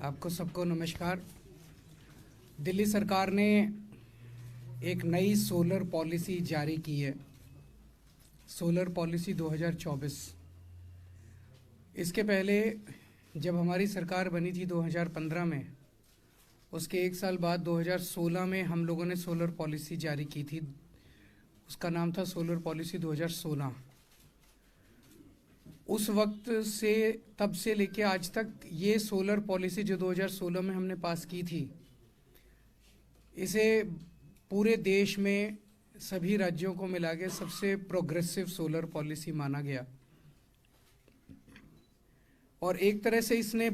आपको सबको नमस्कार। दिल्ली सरकार ने एक नई सोलर पॉलिसी जारी की है, सोलर पॉलिसी 2024। इसके पहले जब हमारी सरकार बनी थी 2015 में, उसके एक साल बाद 2016 में हम लोगों ने सोलर पॉलिसी जारी की थी। उसका नाम था सोलर पॉलिसी 2016। उस वक्त से तब से लेके आज तक ये सोलर पॉलिसी जो 2016 में हमने पास की थी, इसे पूरे देश में सभी राज्यों को मिला के सबसे प्रोग्रेसिव सोलर पॉलिसी माना गया। और एक तरह से इसने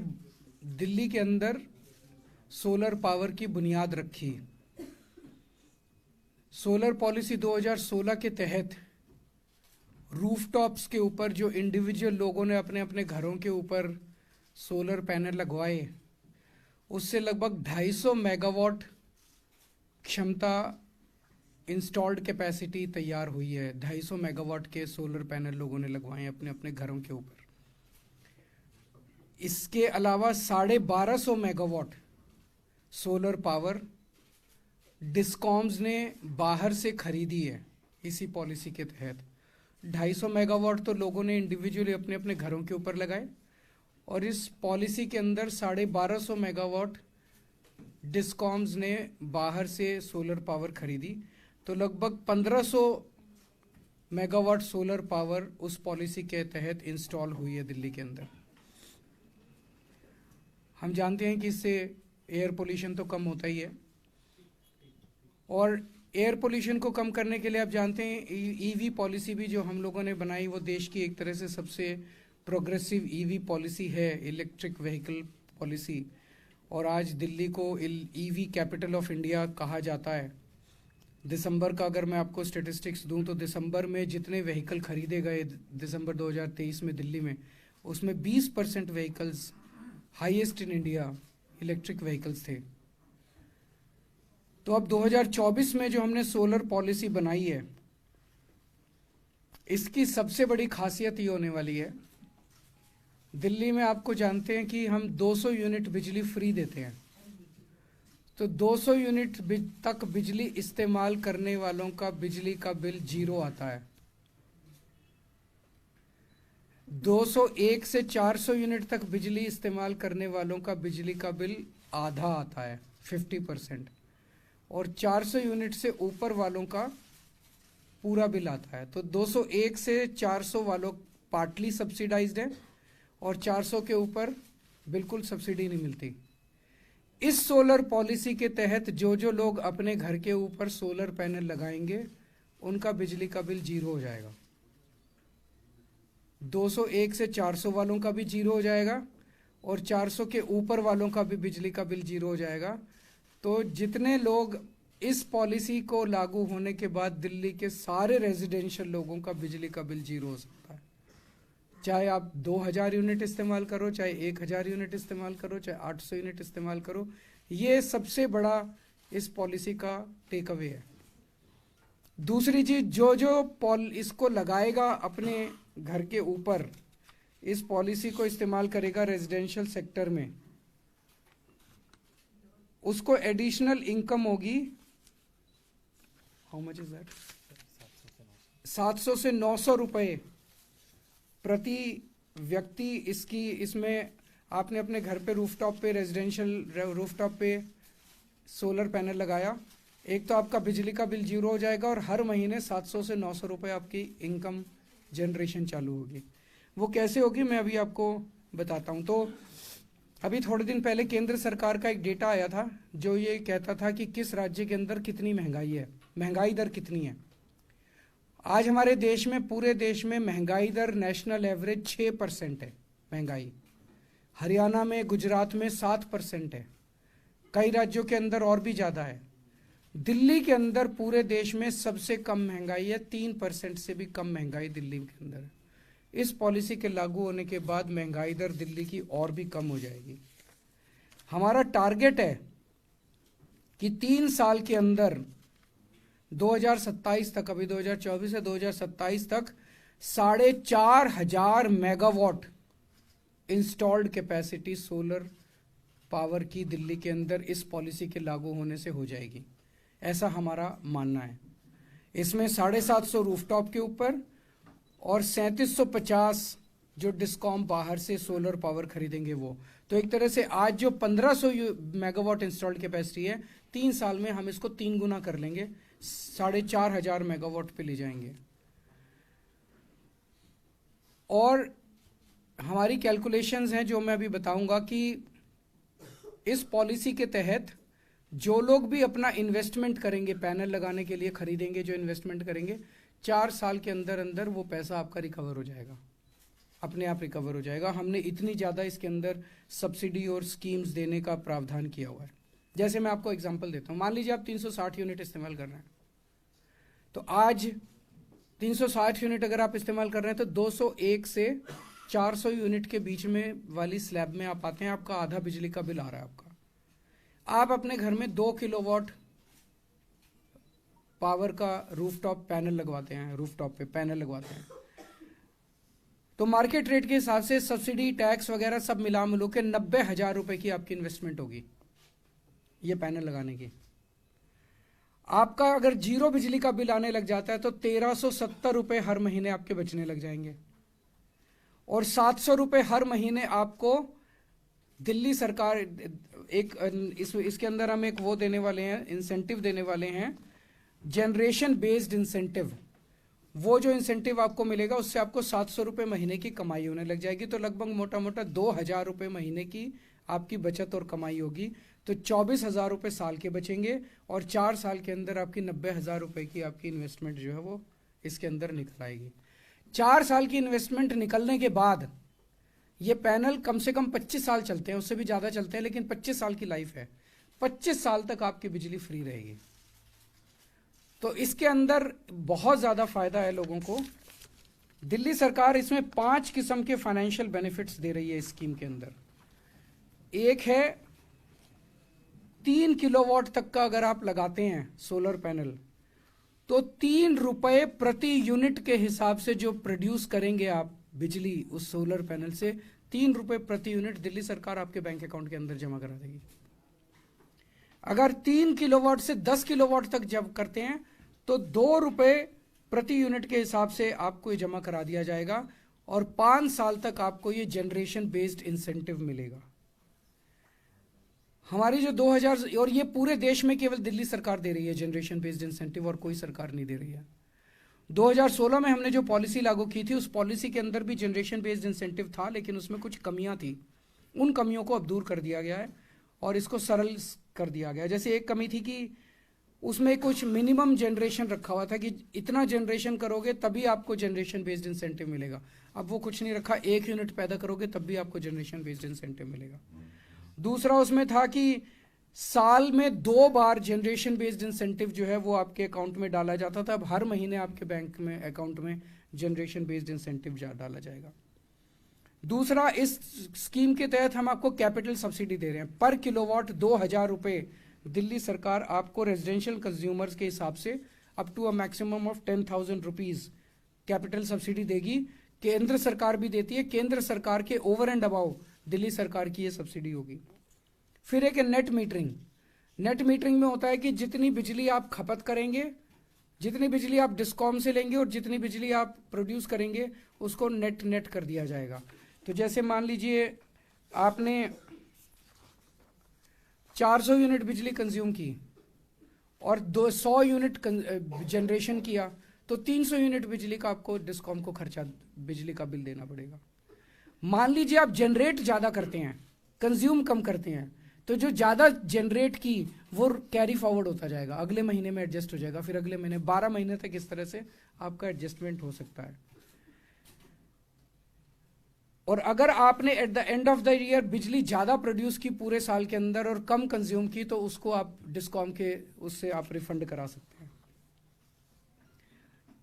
दिल्ली के अंदर सोलर पावर की बुनियाद रखी। सोलर पॉलिसी 2016 के तहत रूफटॉप्स के ऊपर जो इंडिविजुअल लोगों ने अपने अपने घरों के ऊपर सोलर पैनल लगवाए, उससे लगभग 250 मेगावाट क्षमता इंस्टॉल्ड कैपेसिटी तैयार हुई है। 250 मेगावाट के सोलर पैनल लोगों ने लगवाए अपने अपने घरों के ऊपर। इसके अलावा 1250 मेगावाट सोलर पावर डिस्कॉम्स ने बाहर से खरीदी है इसी पॉलिसी के तहत। 250 मेगावाट तो लोगों ने इंडिविजुअली अपने अपने घरों के ऊपर लगाए, और इस पॉलिसी के अंदर 1250 मेगावाट डिस्कॉम्स ने बाहर से सोलर पावर खरीदी। तो लगभग 1500 मेगावाट सोलर पावर उस पॉलिसी के तहत इंस्टॉल हुई है दिल्ली के अंदर। हम जानते हैं कि इससे एयर पोल्यूशन तो कम होता ही है, और एयर पोल्यूशन को कम करने के लिए आप जानते हैं ईवी पॉलिसी भी जो हम लोगों ने बनाई, वो देश की एक तरह से सबसे प्रोग्रेसिव ईवी पॉलिसी है, इलेक्ट्रिक व्हीकल पॉलिसी। और आज दिल्ली को ईवी कैपिटल ऑफ इंडिया कहा जाता है। दिसंबर का अगर मैं आपको स्टेटिस्टिक्स दूं तो दिसंबर में जितने व्हीकल खरीदे गए दिसंबर 2023 में दिल्ली में, उसमें 20% vehicles highest in India electric vehicles थे। तो अब 2024 में जो हमने सोलर पॉलिसी बनाई है, इसकी सबसे बड़ी खासियत ये होने वाली है, दिल्ली में आपको जानते हैं कि हम 200 यूनिट बिजली फ्री देते हैं। तो 200 यूनिट तक बिजली इस्तेमाल करने वालों का बिजली का बिल 0 आता है। 201 से 400 यूनिट तक बिजली इस्तेमाल करने वालों का बिजली का बिल आधा आता है, 50%। और 400 यूनिट से ऊपर वालों का पूरा बिल आता है। तो 201 से 400 वालों पार्टली सब्सिडाइज्ड है, और 400 के ऊपर बिल्कुल सब्सिडी नहीं मिलती। इस सोलर पॉलिसी के तहत जो जो लोग अपने घर के ऊपर सोलर पैनल लगाएंगे, उनका बिजली का बिल 0 हो जाएगा। 201 से 400 वालों का भी 0 हो जाएगा, और 400 के ऊपर वालों का भी बिजली का बिल 0 हो जाएगा। तो जितने लोग इस पॉलिसी को लागू होने के बाद दिल्ली के सारे रेजिडेंशियल लोगों का बिजली का बिल 0 हो सकता है। चाहे आप 2000 यूनिट इस्तेमाल करो, चाहे 1000 यूनिट इस्तेमाल करो, चाहे 800 यूनिट इस्तेमाल करो। ये सबसे बड़ा इस पॉलिसी का टेक अवे है। दूसरी चीज, जो इसको लगाएगा अपने घर के ऊपर, इस पॉलिसी को इस्तेमाल करेगा रेजिडेंशियल सेक्टर में, उसको एडिशनल इनकम होगी। How much is that? 700 से 900 रुपए प्रति व्यक्ति। इसमें आपने अपने घर पे रूफटॉप पे, रेजिडेंशियल रूफटॉप पे सोलर पैनल लगाया, एक तो आपका बिजली का बिल 0 हो जाएगा, और हर महीने 700 से 900 रुपए आपकी इनकम जनरेशन चालू होगी। वो कैसे होगी मैं अभी आपको बताता हूँ। तो अभी थोड़े दिन पहले केंद्र सरकार का एक डेटा आया था जो ये कहता था कि किस राज्य के अंदर कितनी महंगाई है, महंगाई दर कितनी है। आज हमारे देश में, पूरे देश में महंगाई दर नेशनल एवरेज 6% है महंगाई। हरियाणा में, गुजरात में 7% है। कई राज्यों के अंदर और भी ज़्यादा है। दिल्ली के अंदर पूरे देश में सबसे कम महंगाई है, 3% से भी कम महंगाई दिल्ली के अंदर है। इस पॉलिसी के लागू होने के बाद महंगाई दर दिल्ली की और भी कम हो जाएगी। हमारा टारगेट है कि 3 साल के अंदर 2027 तक, अभी 2024 से 2027 तक 4500 megawatt installed capacity solar power की दिल्ली के अंदर इस पॉलिसी के लागू होने से हो जाएगी, ऐसा हमारा मानना है। इसमें 750 रूफटॉप के ऊपर और 3750 जो डिस्कॉम बाहर से सोलर पावर खरीदेंगे वो। तो एक तरह से आज जो 1500 मेगावाट इंस्टॉल्ड कैपेसिटी है, 3 साल में हम इसको 3 गुना कर लेंगे, 4500 मेगावाट पे ले जाएंगे। और हमारी कैलकुलेशंस हैं जो मैं अभी बताऊंगा कि इस पॉलिसी के तहत जो लोग भी अपना इन्वेस्टमेंट करेंगे, पैनल लगाने के लिए खरीदेंगे, जो इन्वेस्टमेंट करेंगे, 4 साल के अंदर अंदर वो पैसा आपका रिकवर हो जाएगा, अपने आप रिकवर हो जाएगा। हमने इतनी ज़्यादा इसके अंदर सब्सिडी और स्कीम्स देने का प्रावधान किया हुआ है। जैसे मैं आपको एग्जांपल देता हूँ, मान लीजिए आप 360 यूनिट इस्तेमाल कर रहे हैं, तो आज 360 यूनिट अगर आप इस्तेमाल कर रहे हैं तो 201 से 400 यूनिट के बीच में वाली स्लैब में आप आते हैं, आपका आधा बिजली का बिल आ रहा है आपका। आप अपने घर में 2 किलोवाट पावर का रूफटॉप पैनल लगवाते हैं, रूफटॉप पे पैनल लगवाते हैं, तो मार्केट रेट के हिसाब से सब्सिडी, टैक्स वगैरह सब मिला मिलो के 90,000 रुपए की आपकी इन्वेस्टमेंट होगी ये पैनल लगाने की। आपका अगर 0 बिजली का बिल आने लग जाता है तो 1370 रुपए हर महीने आपके बचने लग जाएंगे, और 700 रुपए हर महीने आपको दिल्ली सरकार इसके अंदर हम एक वो देने वाले हैं, इंसेंटिव देने वाले हैं, जनरेशन बेस्ड इंसेंटिव। वो जो इंसेंटिव आपको मिलेगा उससे आपको 700 रुपए महीने की कमाई होने लग जाएगी, तो लगभग मोटा मोटा 2000 रुपए महीने की आपकी बचत और कमाई होगी। तो 24,000 रुपए साल के बचेंगे, और 4 साल के अंदर आपकी 90,000 रुपए की आपकी इन्वेस्टमेंट जो है वो इसके अंदर निकल आएगी। 4 साल की इन्वेस्टमेंट निकलने के बाद ये पैनल कम से कम 25 साल चलते हैं, उससे भी ज़्यादा चलते हैं, लेकिन 25 साल की लाइफ है, 25 साल तक आपकी बिजली फ्री रहेगी। तो इसके अंदर बहुत ज़्यादा फायदा है लोगों को। दिल्ली सरकार इसमें 5 किस्म के फाइनेंशियल बेनिफिट्स दे रही है इस स्कीम के अंदर। एक है 3 किलोवाट तक का अगर आप लगाते हैं सोलर पैनल, तो 3 रुपए प्रति यूनिट के हिसाब से जो प्रोड्यूस करेंगे आप बिजली उस सोलर पैनल से, 3 रुपए प्रति यूनिट दिल्ली सरकार आपके बैंक अकाउंट के अंदर जमा करा देगी। अगर 3 किलोवाट से 10 किलोवाट तक जब करते हैं तो 2 रुपए प्रति यूनिट के हिसाब से आपको ये जमा करा दिया जाएगा, और 5 साल तक आपको ये जनरेशन बेस्ड इंसेंटिव मिलेगा। हमारी जो 2000, और ये पूरे देश में केवल दिल्ली सरकार दे रही है जनरेशन बेस्ड इंसेंटिव, और कोई सरकार नहीं दे रही है। 2016 में हमने जो पॉलिसी लागू की थी, उस पॉलिसी के अंदर भी जनरेशन बेस्ड इंसेंटिव था, लेकिन उसमें कुछ कमियां थी। उन कमियों को अब दूर कर दिया गया है और इसको सरल कर दिया गया। जैसे एक कमी थी कि उसमें कुछ मिनिमम जनरेशन रखा हुआ था कि इतना जनरेशन करोगे तभी आपको जनरेशन बेस्ड इंसेंटिव मिलेगा। अब वो कुछ नहीं रखा, 1 यूनिट पैदा करोगे तब भी आपको जनरेशन बेस्ड इंसेंटिव मिलेगा। दूसरा उसमें था कि साल में 2 बार जनरेशन बेस्ड इंसेंटिव जो है वो आपके अकाउंट में डाला जाता था। अब हर महीने आपके बैंक में अकाउंट में जनरेशन बेस्ड इंसेंटिव डाला जाएगा। दूसरा, इस स्कीम के तहत हम आपको कैपिटल सब्सिडी दे रहे हैं। पर किलोवाट 2000 रुपए दिल्ली सरकार आपको रेजिडेंशियल कंज्यूमर्स के हिसाब से up to a maximum of 10,000 rupees capital subsidy देगी। केंद्र सरकार भी देती है, केंद्र सरकार के ओवर एंड अबाउ दिल्ली सरकार की ये सब्सिडी होगी। फिर एक नेट मीटरिंग। नेट मीटरिंग में होता है कि जितनी बिजली आप खपत करेंगे, जितनी बिजली आप डिस्कॉम से लेंगे और जितनी बिजली आप प्रोड्यूस करेंगे उसको नेट कर दिया जाएगा। तो जैसे मान लीजिए आपने 400 यूनिट बिजली कंज्यूम की और 200 यूनिट जनरेशन किया, तो 300 यूनिट बिजली का आपको डिस्कॉम को खर्चा बिजली का बिल देना पड़ेगा। मान लीजिए आप जनरेट ज़्यादा करते हैं, कंज्यूम कम करते हैं, तो जो ज़्यादा जनरेट की वो कैरी फॉरवर्ड होता जाएगा, अगले महीने में एडजस्ट हो जाएगा, फिर अगले महीने 12 महीने तक इस तरह से आपका एडजस्टमेंट हो सकता है। और अगर आपने at the end of the year बिजली ज़्यादा प्रोड्यूस की पूरे साल के अंदर और कम कंज्यूम की, तो उसको आप डिस्कॉम के उससे आप रिफंड करा सकते हैं।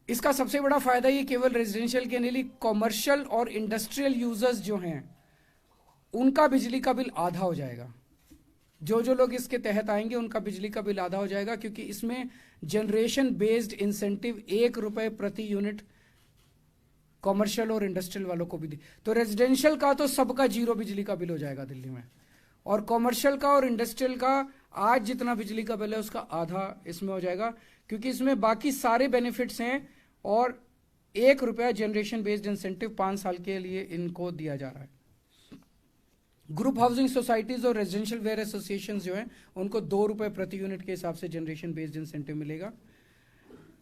इसका सबसे बड़ा फायदा ये केवल रेजिडेंशियल के नहीं, कॉमर्शियल और इंडस्ट्रियल यूजर्स जो हैं उनका बिजली का बिल आधा हो जाएगा। जो लोग इसके तहत आएंगे उनका बिजली का बिल आधा हो जाएगा, क्योंकि इसमें जनरेशन बेस्ड इंसेंटिव 1 रुपए प्रति यूनिट कॉमर्शियल और इंडस्ट्रियल वालों को भी दी। तो रेजिडेंशियल का तो सबका 0 बिजली का बिल हो जाएगा दिल्ली में, और कॉमर्शियल का और इंडस्ट्रियल का आज जितना बिजली का बिल है उसका आधा इसमें हो जाएगा, क्योंकि इसमें बाकी सारे बेनिफिट्स हैं और ₹1 जनरेशन बेस्ड इंसेंटिव 5 साल के लिए इनको दिया जा रहा है। ग्रुप हाउसिंग सोसाइटीज और रेजिडेंशियल वेयर एसोसिएशन जो हैं उनको ₹2 प्रति यूनिट के हिसाब से जनरेशन बेस्ड इंसेंटिव मिलेगा।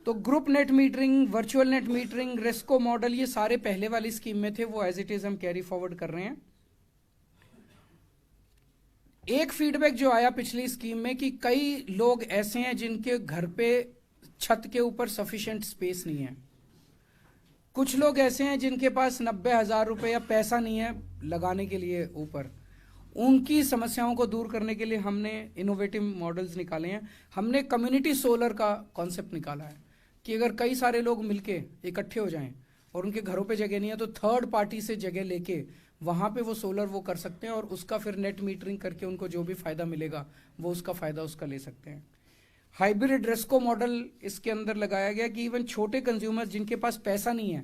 तो group net metering, virtual net metering, RESCO model, ये सारे पहले वाली स्कीम में थे, वो एज इट इज हम कैरी फॉरवर्ड कर रहे हैं। एक फीडबैक जो आया पिछली स्कीम में कि कई लोग ऐसे हैं जिनके घर पे छत के ऊपर सफिशिएंट स्पेस नहीं है, कुछ लोग ऐसे हैं जिनके पास 90,000 रुपए या पैसा नहीं है लगाने के लिए ऊपर। उनकी समस्याओं को दूर करने के लिए हमने इनोवेटिव मॉडल्स निकाले हैं। हमने कम्युनिटी सोलर का कॉन्सेप्ट निकाला है कि अगर कई सारे लोग मिलके इकट्ठे हो जाएं और उनके घरों पे जगह नहीं है तो थर्ड पार्टी से जगह लेके वहां पे वो सोलर वो कर सकते हैं और उसका फिर नेट मीटरिंग करके उनको जो भी फायदा मिलेगा वो उसका फायदा उसका ले सकते हैं। हाइब्रिड रेस्को मॉडल इसके अंदर लगाया गया कि इवन छोटे कंज्यूमर्स जिनके पास पैसा नहीं है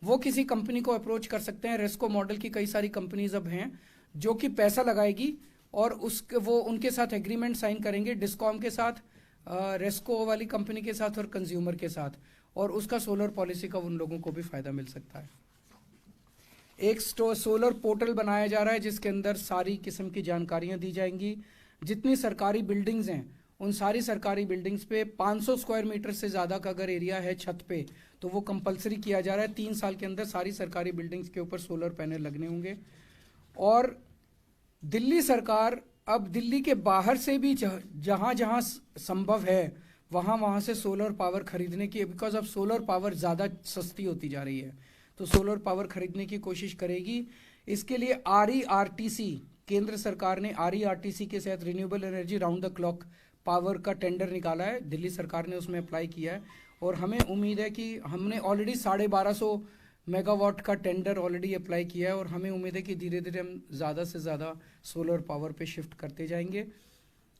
वो किसी कंपनी को अप्रोच कर सकते हैं। रेस्को मॉडल की कई सारी कंपनीज अब हैं जो कि पैसा लगाएगी और उसके वो उनके साथ एग्रीमेंट साइन करेंगे, डिस्कॉम के साथ, रेस्को वाली कंपनी के साथ और कंज्यूमर के साथ, और उसका सोलर पॉलिसी का उन लोगों को भी फायदा मिल सकता है। एक सोलर पोर्टल बनाया जा रहा है जिसके अंदर सारी किस्म की जानकारियां दी जाएंगी। जितनी सरकारी बिल्डिंग्स हैं उन सारी सरकारी बिल्डिंग्स पे 500 स्क्वायर मीटर से ज़्यादा का अगर एरिया है छत पे तो वो कंपलसरी किया जा रहा है। 3 साल के अंदर सारी सरकारी बिल्डिंग्स के ऊपर सोलर पैनल लगने होंगे। और दिल्ली सरकार अब दिल्ली के बाहर से भी जहां जहां संभव है वहां से सोलर पावर खरीदने की, बिकॉज अब सोलर पावर ज़्यादा सस्ती होती जा रही है, तो सोलर पावर खरीदने की कोशिश करेगी। इसके लिए RERTC, केंद्र सरकार ने RERTC के साथ renewable energy round the clock power का टेंडर निकाला है। दिल्ली सरकार ने उसमें अप्लाई किया है और हमें उम्मीद है कि हमने ऑलरेडी 1250 मेगावाट का टेंडर ऑलरेडी अप्लाई किया है और हमें उम्मीद है कि धीरे धीरे हम ज़्यादा से ज़्यादा सोलर पावर पे शिफ्ट करते जाएंगे।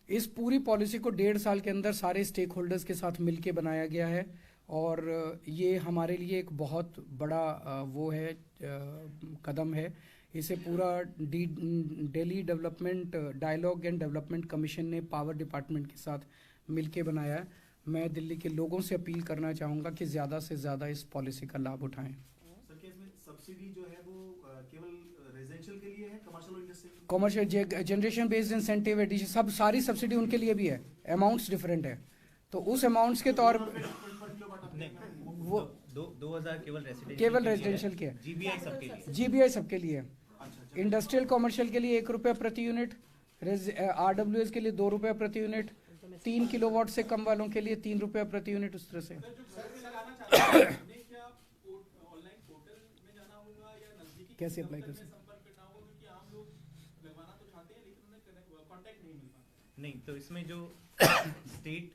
इस पूरी पॉलिसी को 1.5 साल के अंदर सारे स्टेक होल्डर्स के साथ मिलके बनाया गया है और ये हमारे लिए एक बहुत बड़ा वो है कदम है। इसे पूरा Delhi development dialogue and development commission ने पावर डिपार्टमेंट के साथ मिलके बनाया है। मैं दिल्ली के लोगों से अपील करना चाहूँगा कि ज़्यादा से ज़्यादा इस पॉलिसी का लाभ उठाएं। सर, क्या इसमें सब्सिडी जो है वो केवल रेजिडेंशियल के लिए है, कमर्शियल और industrial? Commercial, generation based incentive, addition, सब सारी सब्सिडी उनके लिए भी है। अमाउंट्स डिफरेंट है, तो उस अमाउंट्स के तौर पर वो 2000 केवल रेजिडेंशियल के है। GBI सबके लिए है। इंडस्ट्रियल कॉमर्शियल के लिए ₹1 प्रति यूनिट, RWS के लिए ₹2 प्रति यूनिट, 3 किलोवाट से कम वालों के लिए ₹3 प्रति यूनिट, उस तरह से। कैसे अप्लाई कर सकते? नहीं, तो इसमें जो स्टेट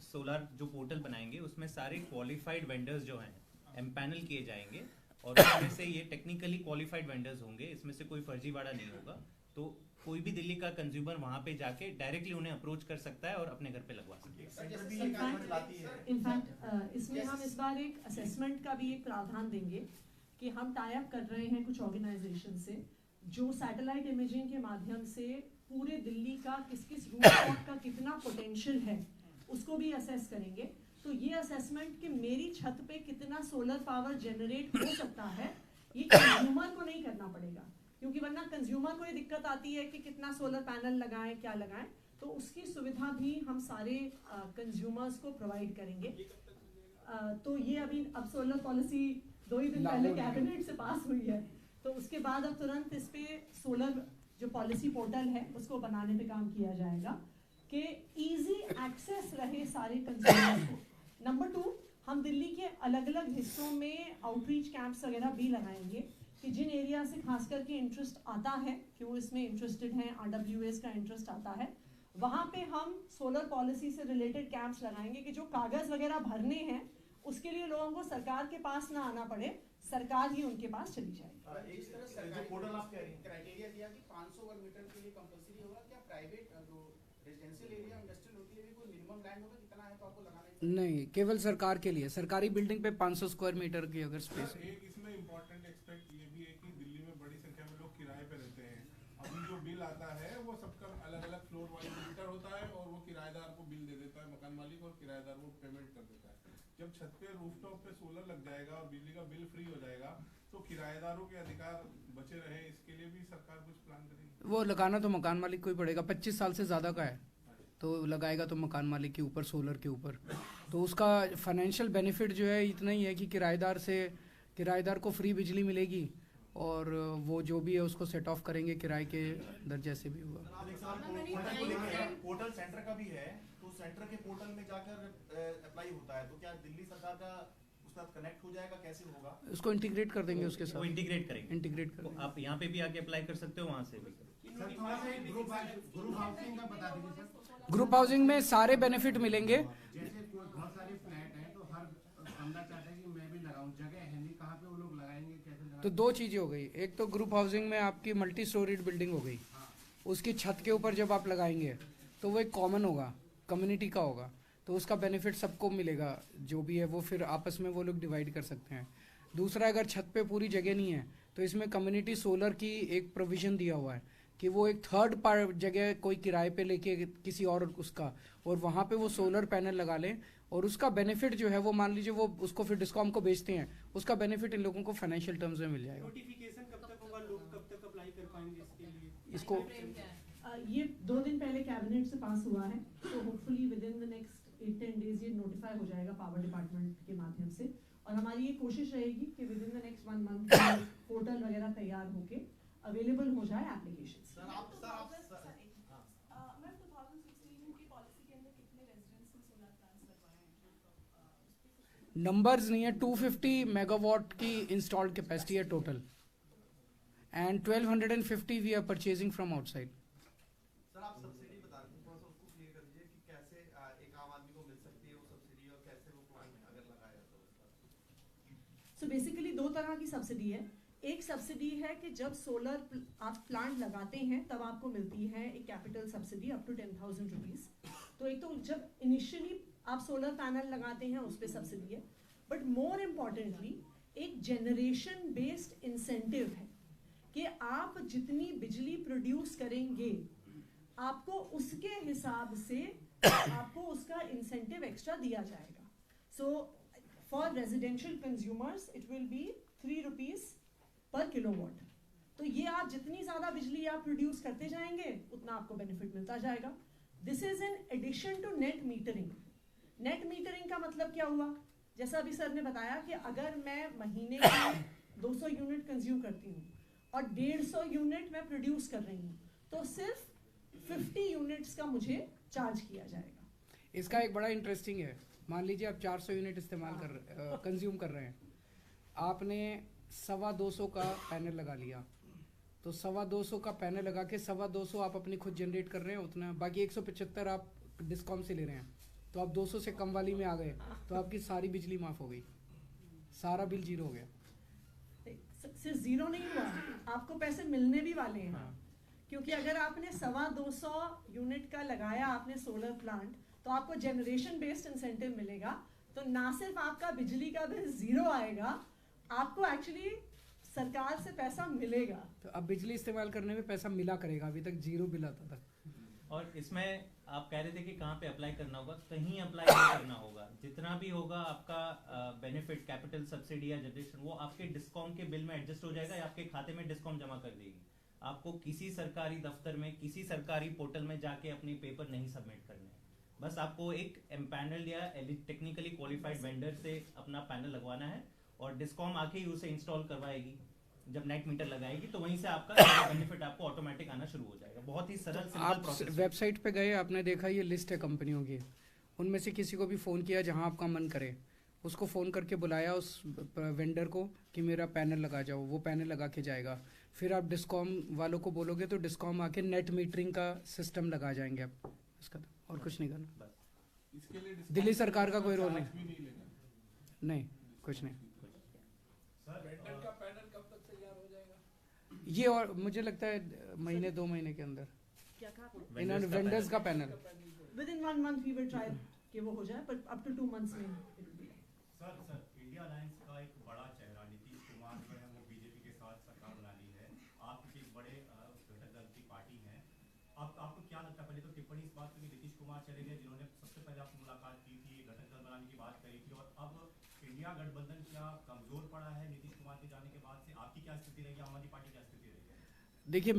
सोलर जो पोर्टल बनाएंगे उसमें सारे क्वालिफाइड वेंडर्स जो हैं एम्पैनल किए जाएंगे और उसमें से ये टेक्निकली क्वालिफाइड वेंडर्स होंगे, इसमें से कोई फर्जीवाड़ा नहीं होगा। तो कोई भी दिल्ली का कंज्यूमर वहां पे जाके डायरेक्टली उन्हें अप्रोच कर सकता है और अपने घर पे लगवा सकता है। इनफैक्ट इसमें हम इस बार एक असेसमेंट का भी एक प्रावधान देंगे कि हम टाई अप कर रहे हैं कुछ ऑर्गेनाइजेशन से जो सैटेलाइट इमेजिंग के माध्यम से पूरे दिल्ली का किस किस रूफटॉप का कितना पोटेंशियल है उसको भी असेस करेंगे। तो ये असेसमेंट कि मेरी छत पे कितना सोलर पावर जनरेट हो सकता है ये कंज्यूमर को नहीं करना पड़ेगा, क्योंकि वरना कंज्यूमर को ये दिक्कत आती है कि कितना सोलर पैनल लगाएं, क्या लगाएं। तो उसकी सुविधा भी हम सारे कंज्यूमर्स को प्रोवाइड करेंगे। तो ये अभी अब सोलर पॉलिसी 2 ही दिन पहले कैबिनेट से पास हुई है, तो उसके बाद अब तुरंत इस पे सोलर जो पॉलिसी पोर्टल है उसको बनाने पे काम किया जाएगा कि इजी एक्सेस रहे सारे कंज्यूमर्स को। नंबर 2, हम दिल्ली के अलग अलग हिस्सों में आउटरीच कैंप्स वगैरह भी लगाएंगे कि जिन एरिया से खास करके इंटरेस्ट आता है कि वो इसमें इंटरेस्टेड हैं, RWS का इंटरेस्ट आता है, वहाँ पे हम सोलर पॉलिसी से रिलेटेड कैंप्स लगाएंगे कि जो कागज वगैरह भरने हैं उसके लिए लोगों को सरकार के पास ना आना पड़े, सरकार ही उनके पास चली जाएगी। एक तरह से जो पोर्टल आप कह रही हैं, क्राइटेरिया दिया कि 500 वर्ग मीटर के लिए कंपलसरी होगा, क्या प्राइवेट जो रेजिडेंशियल एरिया इंडस्ट्रियल होती है भी कोई मिनिमम लैंड होगा कितना है तो आपको लगाना है? नहीं, केवल सरकार के लिए, सरकारी बिल्डिंग पे 500 स्क्वायर मीटर की अगर स्पेस है। एक इसमें इम्पोर्टेंट एस्पेक्ट ये भी है कि दिल्ली में बड़ी संख्या में लोग किराए पे रहते हैं। अभी जो बिल आता है वो फ्लोर वाइज मीटर होता है और वो किराएदार को बिल दे देता है मकान मालिक, और किराएदार वो पेमेंट कर देता है। जब छत पे रूफटॉप पे सोलर लग जाएगा और बिजली का बिल फ्री हो जाएगा तो किराएदारों के अधिकार बचे रहे, इसके लिए भी सरकार कुछ प्लान करेगी? वो लगाना तो मकान मालिक को ही पड़ेगा, 25 साल से ज़्यादा का है तो लगाएगा तो मकान मालिक के ऊपर, सोलर के ऊपर। तो उसका फाइनेंशियल बेनिफिट जो है इतना ही है कि किराएदार को फ्री बिजली मिलेगी और वो जो भी है उसको सेट ऑफ करेंगे किराए के अंदर जैसे भी होगा। पोर्टल सेंटर का भी है, तो सेंटर के पोर्टल में जाकर अप्लाई होता है, तो क्या दिल्ली सरकार का उसका कनेक्ट हो जाएगा, कैसे होगा? उसको इंटीग्रेट कर देंगे उसके वो साथ, इंटीग्रेट करेंगे। इंटीग्रेट कर तो देंगे। आप यहाँ पे भी आके अप्लाई कर सकते हो, वहाँ से भी। सर थोड़ा सा ग्रुप हाउसिंग का बता दीजिए सर। ग्रुप हाउसिंग में सारे बेनिफिट मिलेंगे। जैसे बहुत सारे फ्लैट हैं तो हर बंदा चाहता है कि मैं भी लगाऊं, जगह है नहीं, कहाँ पे वो लोग लगाएंगे, कैसे लगाएंगे? तो दो चीज़ें हो गई, एक तो ग्रुप हाउसिंग में आपकी मल्टी स्टोरीड बिल्डिंग हो गई, उसकी छत के ऊपर जब आप लगाएंगे तो वो एक कॉमन होगा, कम्युनिटी का होगा, तो उसका बेनिफिट सबको मिलेगा जो भी है वो, फिर आपस में वो लोग डिवाइड कर सकते हैं। दूसरा, अगर छत पे पूरी जगह नहीं है तो इसमें कम्युनिटी सोलर की एक प्रोविज़न दिया हुआ है कि वो एक थर्ड पार्ट जगह कोई किराए पे लेके किसी और उसका, और वहाँ पे वो सोलर पैनल लगा लें और उसका बेनिफिट जो है वो मान लीजिए वो उसको फिर डिस्कॉम को बेचते हैं, उसका बेनिफिट इन लोगों को फाइनेंशियल टर्म्स में मिल जाएगा। नोटिफिकेशन कब तक होगा, लोग कब तक अप्लाई कर पाएंगे इसके लिए? इसको ये 2 दिन पहले कैबिनेट से पास हुआ है, तो hopefully with in the next 8-10 days ये नोटिफाई हो जाएगा पावर डिपार्टमेंट के माध्यम से, और हमारी ये कोशिश रहेगी कि with in the next 1 month portal वगैरह तैयार होके अवेलेबल हो जाए एप्लीकेशन। सर आप मैं 2016 की पॉलिसी के अंदर कितने रेजिडेंट्स ने सोलर प्लांट्स लगवाए हैं? नंबर्स नहीं है, 250 मेगावाट की इंस्टॉल्ड कैपेसिटी है total, and 1250 we are purchasing from outside. Sir आप सब्सिडी बता रहे थे, थोड़ा सा उसको क्लियर कर दीजिए कि कैसे एक आम आदमी को मिल सकती है वो सब्सिडी, और कैसे वो प्लांट अगर लगाया तो उसका। सो बेसिकली 2 तरह की सब्सिडी है। एक सब्सिडी है कि जब सोलर आप प्लांट लगाते हैं तब आपको मिलती है एक capital subsidy up to 10,000 rupees. तो एक तो जब इनिशियली आप सोलर पैनल लगाते हैं उस पर सब्सिडी है, बट मोर इम्पॉर्टेंटली एक जनरेशन बेस्ड इंसेंटिव है कि आप जितनी बिजली प्रोड्यूस करेंगे आपको उसके हिसाब से आपको उसका इंसेंटिव एक्स्ट्रा दिया जाएगा। So for residential consumers it will be 3 rupees per kilowatt. तो ये आप जितनी ज्यादा बिजली आप प्रोड्यूस करते जाएंगे उतना आपको बेनिफिट मिलता जाएगा। This is in addition to net metering. Net metering का मतलब क्या हुआ? जैसा अभी सर ने बताया कि अगर मैं महीने में 200 यूनिट कंज्यूम करती हूँ और 150 यूनिट मैं प्रोड्यूस कर रही हूँ तो सिर्फ 50 यूनिट्स का मुझे चार्ज किया जाएगा। इसका एक बड़ा इंटरेस्टिंग है, मान लीजिए आप 400 यूनिट इस्तेमाल कंज्यूम कर रहे हैं, आपने 225 का पैनल लगा लिया, तो 225 का पैनल लगा के 225 आप अपनी खुद जनरेट कर रहे हैं उतना, बाकी 175 आप डिस्कॉम से ले रहे हैं, तो आप 200 से कम वाली में आ गए तो आपकी सारी बिजली माफ हो गई, सारा बिल जीरो हो गया। सिर्फ जीरो नहीं हुआ, आपको पैसे मिलने भी वाले हैं। क्योंकि अगर आपने 225 यूनिट का लगाया आपने सोलर प्लांट तो आपको जनरेशन बेस्ड इंसेंटिव मिलेगा, तो ना सिर्फ आपका बिजली का बिल जीरो आएगा, आपको एक्चुअली सरकार से पैसा मिलेगा। तो अब बिजली इस्तेमाल करने में पैसा मिला करेगा, अभी तक जीरो बिल आता था। और इसमें आप कह रहे थे कि कहाँ पे अप्लाई करना होगा, कहीं अप्लाई नहीं करना होगा, जितना भी होगा आपका बेनिफिट कैपिटल सब्सिडी या जनरेशन वो आपके डिस्कॉम के बिल में एडजस्ट हो जाएगा या आपके खाते में डिस्कॉम जमा कर देगी। आपको किसी सरकारी दफ्तर में किसी सरकारी पोर्टल में जाके अपने पेपर नहीं सबमिट करने हैं, बस आपको एक एम्पैनल या टेक्निकली क्वालिफाइड वेंडर से अपना पैनल लगवाना है और डिस्कॉम आके ही उसे इंस्टॉल करवाएगी। जब नेट मीटर लगाएगी तो वहीं से आपका बेनिफिट आपको ऑटोमेटिक आना शुरू हो जाएगा। बहुत ही सरल सिंपल आप प्रोसेस। वेबसाइट पे गए, आपने देखा ये लिस्ट है कंपनियों की, उनमें से किसी को भी फ़ोन किया जहां आपका मन करे, उसको फ़ोन करके बुलाया उस वेंडर को कि मेरा पैनल लगा जाओ, वो पैनल लगा के जाएगा। फिर आप डिस्कॉम वालों को बोलोगे तो डिस्कॉम आके नेट मीटरिंग का सिस्टम लगा जाएंगे आप, इसका और कुछ नहीं करना। इसके लिए दिल्ली सरकार का कोई रोल चार्ज नहीं, भी नहीं लेना। नहीं कुछ नहीं। वेंडर का पैनल कब तक तैयार हो जाएगा? ये और मुझे लगता है महीने 2 महीने के अंदर क्या कहा? इन्होंने वेंडर्स का panel within 1 month we will try कि वो हो जाए, पर अप टू 2 मंथ्स में it will be there. Sir India alliance का एक बड़ा चेहरा नीतीश कुमार जो है वो बीजेपी के साथ सरकार बना ली है, आप किसी बड़े घटक दल की पार्टी हैं, आपको क्या लगता है, पहले तो टिप्पणी इस बात पर कि नीतीश कुमार चले गए जिन्होंने सबसे पहले आपसे मुलाकात की थी, घटक दल बनाने की बात करी थी, और अब इंडिया गठबंधन क्या कमजोर पड़ा है नीतीश कुमार के जाने के बाद से? आपकी क्या स्थिति रहेगी, आम आदमी पार्टी क्या स्थिति रहेगी? देखिए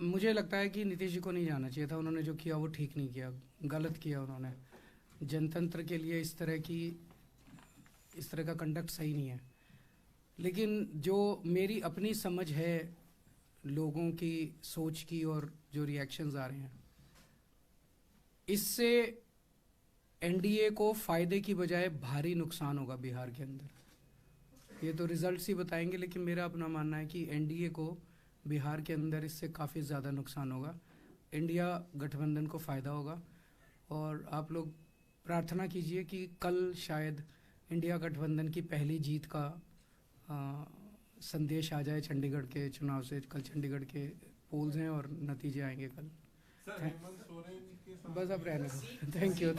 मुझे लगता है कि नीतीश जी को नहीं जाना चाहिए था। उन्होंने जो किया वो ठीक नहीं किया, गलत किया उन्होंने। जनतंत्र के लिए इस तरह का कंडक्ट सही नहीं है। लेकिन जो मेरी अपनी समझ है लोगों की सोच की और जो रिएक्शंस आ रहे हैं, इससे एनडीए को फायदे की बजाय भारी नुकसान होगा बिहार के अंदर। ये तो रिजल्ट्स ही बताएंगे, लेकिन मेरा अपना मानना है कि एनडीए को बिहार के अंदर इससे काफ़ी ज़्यादा नुकसान होगा। इंडिया गठबंधन को फ़ायदा होगा। और आप लोग प्रार्थना कीजिए कि कल शायद इंडिया गठबंधन की पहली जीत का संदेश आ जाए चंडीगढ़ के चुनाव से। कल चंडीगढ़ के पोल्स हैं और नतीजे आएंगे कल। सर हेमंत सोरेन के साथ बस अब रहने दो। Thank you.